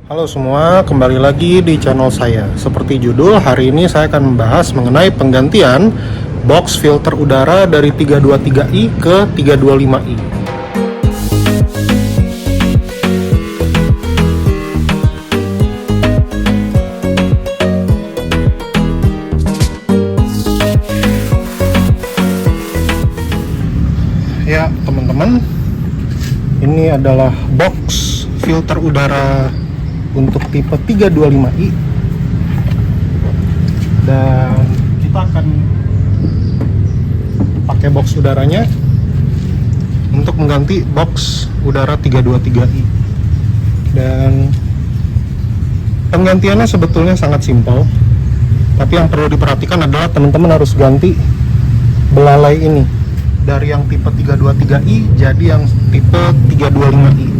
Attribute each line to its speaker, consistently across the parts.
Speaker 1: Halo semua, kembali lagi di channel saya. Seperti judul, hari ini saya akan membahas mengenai penggantian box filter udara dari 323i ke 325i. Ya, teman-teman, ini adalah box filter udara untuk tipe 325i, dan kita akan pakai box udaranya untuk mengganti box udara 323i. Dan penggantiannya sebetulnya sangat simpel, tapi yang perlu diperhatikan adalah teman-teman harus ganti belalai ini dari yang tipe 323i jadi yang tipe 325i.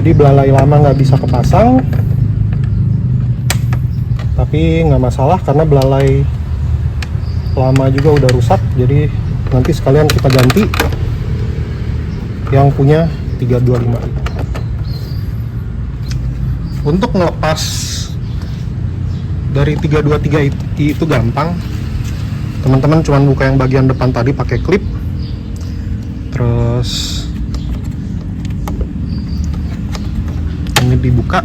Speaker 1: Jadi belalai lama nggak bisa kepasang, tapi nggak masalah karena belalai lama juga udah rusak. Jadi nanti sekalian kita ganti yang punya 325i. Untuk ngelepas dari 323i itu gampang. Teman-teman cuma buka yang bagian depan tadi pakai klip, terus ini dibuka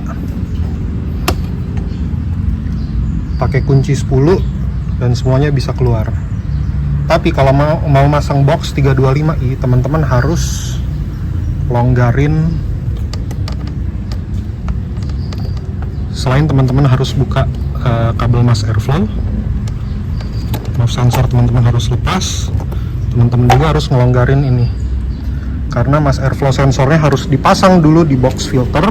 Speaker 1: pakai kunci 10 dan semuanya bisa keluar. Tapi kalau mau masang box 325i, teman-teman harus longgarin. Selain teman-teman harus buka kabel mass airflow, mouth sensor teman-teman harus lepas, teman-teman juga harus ngelonggarin ini karena mass airflow sensornya harus dipasang dulu di box filter,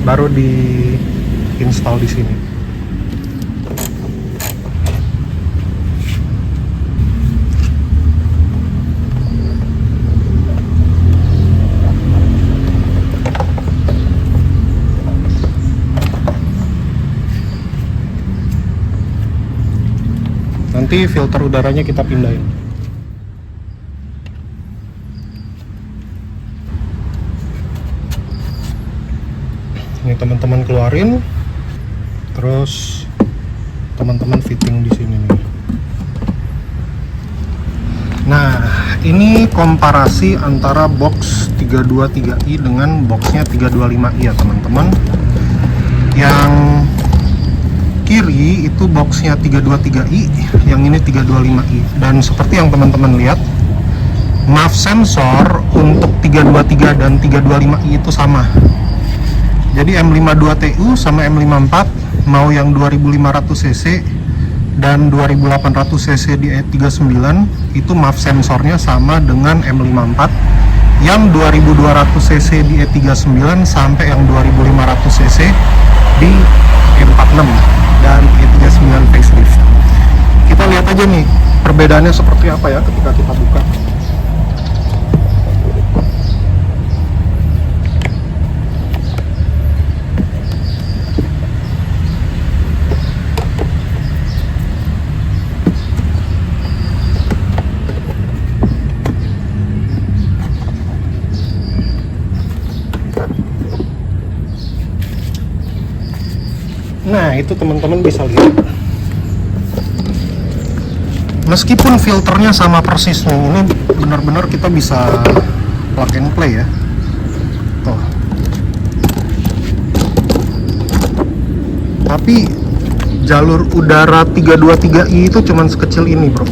Speaker 1: baru di install di sini. Nanti filter udaranya kita pindahin. Ini teman-teman keluarin, terus teman-teman fitting di sini nih. Nah, ini komparasi antara box 323i dengan boxnya 325i ya teman-teman. Yang kiri itu boxnya 323i, yang ini 325i. Dan seperti yang teman-teman lihat, MAF sensor untuk 323 dan 325i itu sama. Jadi M52TU sama M54 mau yang 2500 cc dan 2800 cc di E39 itu MAF sensornya sama dengan M54, yang 2200 cc di E39 sampai yang 2500 cc di E46 dan E39 facelift. Kita lihat aja nih perbedaannya seperti apa ya ketika kita buka. Nah, itu teman-teman bisa lihat. Meskipun filternya sama persis nih, ini benar-benar kita bisa plug and play ya. Tuh. Tapi jalur udara 323i itu cuman sekecil ini, bro.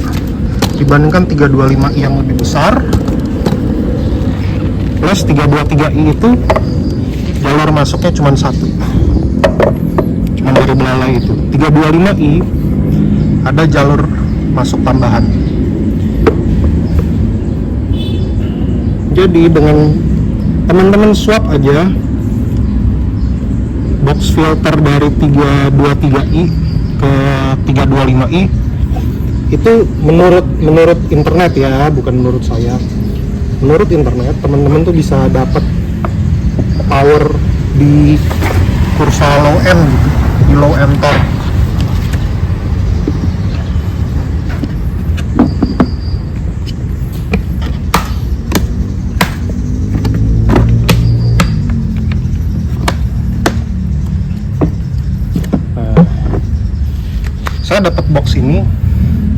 Speaker 1: Dibandingkan 325i yang lebih besar. Plus 323i itu jalur masuknya cuman satu. Dari belalai itu. 325i ada jalur masuk tambahan. Jadi dengan teman-teman swap aja box filter dari 323i ke 325i itu menurut internet ya, bukan menurut saya. Menurut internet teman-teman tuh bisa dapat power di kurva low end gitu, di low end torque. saya dapat box ini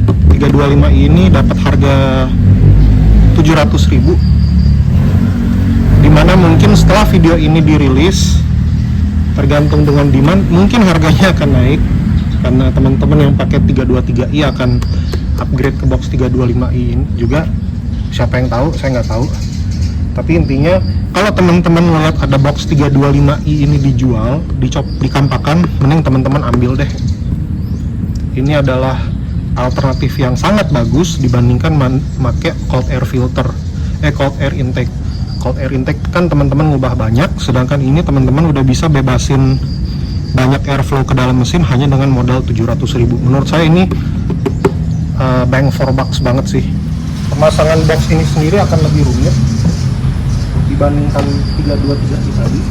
Speaker 1: 325i ini dapat harga 700.000, dimana mungkin setelah video ini dirilis, tergantung dengan demand, mungkin harganya akan naik karena teman-teman yang pakai 323i akan upgrade ke box 325i ini juga. Siapa yang tahu, saya nggak tahu. Tapi intinya kalau teman-teman ngeliat ada box 325i ini dijual di kampakan, mending teman-teman ambil deh. Ini adalah alternatif yang sangat bagus dibandingkan pakai cold air filter, cold air intake. Cold air intake kan teman-teman ngubah banyak, sedangkan ini teman-teman udah bisa bebasin banyak airflow ke dalam mesin hanya dengan modal 700.000. Menurut saya ini bang for bucks banget sih. Pemasangan box ini sendiri akan lebih rumit dibandingkan 323i tadi.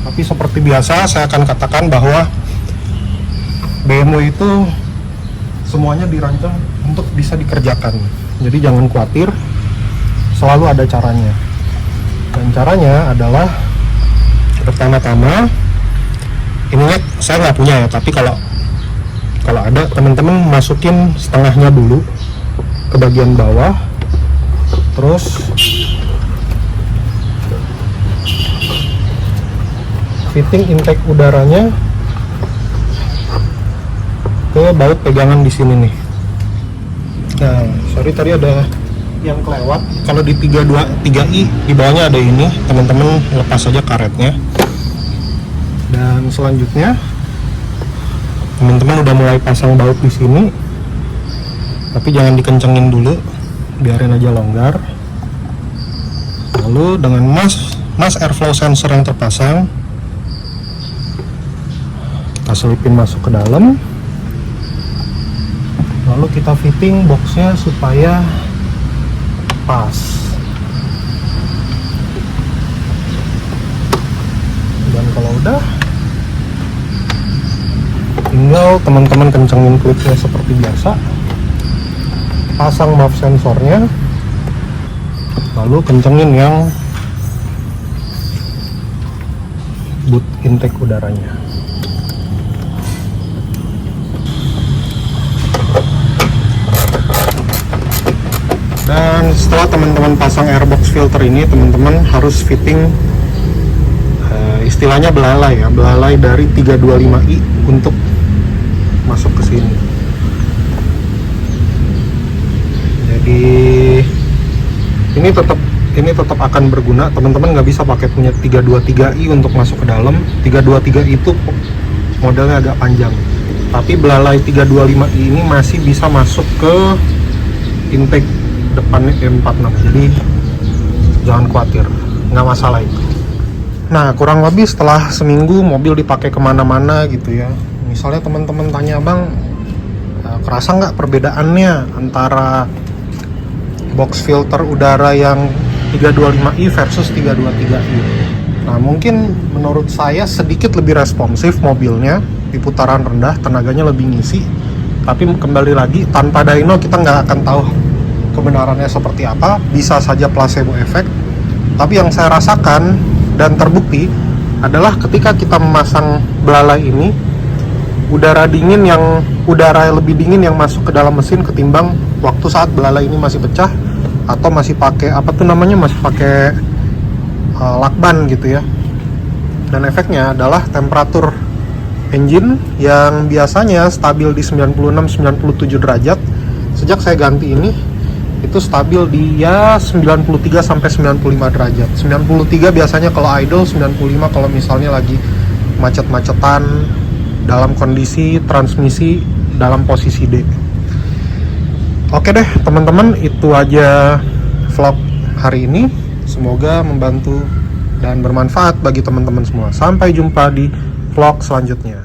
Speaker 1: Tapi seperti biasa saya akan katakan bahwa BMW itu semuanya dirancang untuk bisa dikerjakan. Jadi jangan khawatir, selalu ada caranya. Dan caranya adalah pertama-tama, ini saya nggak punya ya, tapi kalau ada, teman-teman masukin setengahnya dulu ke bagian bawah, terus fitting intake udaranya ke baut pegangan di sini nih. Nah, sorry tadi ada yang kelewat. Kalau di 323i di bawahnya ada ini, teman-teman lepas saja karetnya. Dan selanjutnya teman-teman udah mulai pasang baut di sini, tapi jangan dikencengin dulu, biarin aja longgar. Lalu dengan mas airflow sensor yang terpasang, kita selipin masuk ke dalam, lalu kita fitting boxnya supaya pas. Dan kalau udah, tinggal teman-teman kencengin klipnya seperti biasa, pasang MAF sensornya, lalu kencengin yang boot intake udaranya. Dan setelah teman-teman pasang airbox filter ini, teman-teman harus fitting istilahnya belalai ya, belalai dari 325i untuk masuk ke sini. Jadi ini tetap akan berguna. Teman-teman nggak bisa pakai punya 323i untuk masuk ke dalam. 323i itu modelnya agak panjang, tapi belalai 325i ini masih bisa masuk ke intake depannya M46, jadi jangan khawatir, nggak masalah itu. Nah, kurang lebih setelah seminggu mobil dipakai kemana-mana gitu ya, misalnya teman-teman tanya, bang, kerasa nggak perbedaannya antara box filter udara yang 325i versus 323i? Nah, mungkin menurut saya sedikit lebih responsif mobilnya, di putaran rendah tenaganya lebih ngisi, tapi kembali lagi tanpa dyno kita nggak akan tahu kebenarannya seperti apa, bisa saja placebo effect. Tapi yang saya rasakan dan terbukti adalah ketika kita memasang belalai ini, udara lebih dingin yang masuk ke dalam mesin ketimbang waktu saat belalai ini masih pecah atau masih pakai masih pakai lakban gitu ya. Dan efeknya adalah temperatur engine yang biasanya stabil di 96-97 derajat, sejak saya ganti ini itu stabil di ya 93 sampai 95 derajat. 93 biasanya kalau idle, 95 kalau misalnya lagi macet-macetan dalam kondisi transmisi dalam posisi D. Oke deh teman-teman, itu aja vlog hari ini. Semoga membantu dan bermanfaat bagi teman-teman semua. Sampai jumpa di vlog selanjutnya.